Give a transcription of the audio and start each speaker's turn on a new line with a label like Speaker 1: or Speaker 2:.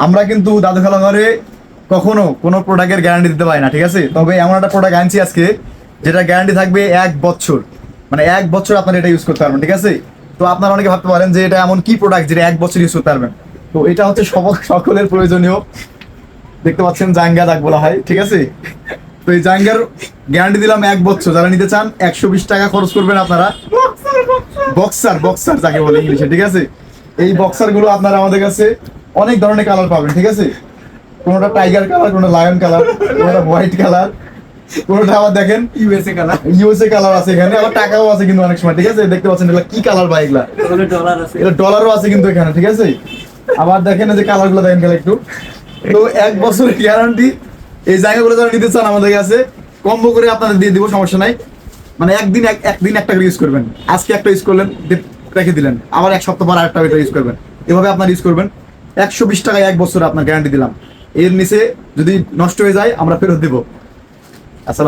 Speaker 1: আমরা কিন্তু দাদু খালা ঘরে কখনো কোনো প্রোডাক্টের গ্যারান্টি দিতে পারি না, ঠিক আছে? তবে এমন একটা প্রোডাক্ট আনছি আজকে যেটা গ্যারান্টি থাকবে 1 বছর, মানে 1 বছর আপনারা এটা ইউজ করতে পারবেন, ঠিক আছে? তো আপনারা অনেকে ভাবতে পারেন যে এটা এমন কি প্রোডাক্ট যেটা 1 বছর ইউজ করতে পারবেন। তো এটা হচ্ছে সকলের প্রয়োজনীয়, দেখতে পাচ্ছেন জাঙ্গা দাগ বলা হয়, ঠিক আছে? তো এই জাঙ্গার গ্যারান্টি দিলাম 1 বছর। যারা নিতে চান 120 টাকা খরচ করবেন আপনারা। বক্সার যাকে বলে ইংলিশে, ঠিক আছে? এই বক্সার গুলো আপনারা আমাদের কাছে অনেক ধরনের কালার পাবেন, ঠিক আছে? কোনোটা টাইগার কালার, কোনোটা লায়ন কালার, কোনোটা হোয়াইট কালার, কোনোটা আবার দেখেন ইউএসএ কালার আছে, এখানে আবার টাকাও আছে কিন্তু অনেক সময়, ঠিক আছে? দেখতে পাচ্ছেন এগুলা কি কালার বা এগুলা এটা ডলারও আছে কিন্তু এখানে, ঠিক আছে? আবার দেখেন এই যে কালার গুলো দেখেন একটু। তো 1 বছরের গ্যারান্টি। এই জায়গাগুলো যারা নিতে চান আমাদের কাছে কম্বো করে আপনাদের দিয়ে দিব, সমস্যা নাই। মানে একদিন একটা করে ইউজ করবেন, আজকে একটা ইউজ করলেন, রেখে দিলেন, আবার 1 সপ্তাহ পর আরেকটা ইউজ করবেন, এভাবে আপনার ইউজ করবেন। 120 টাকায় 1 বছর আপনার গ্যারান্টি দিলাম। এর নিচে যদি নষ্ট হয়ে যায় আমরা ফেরত দিব। আসসালাম।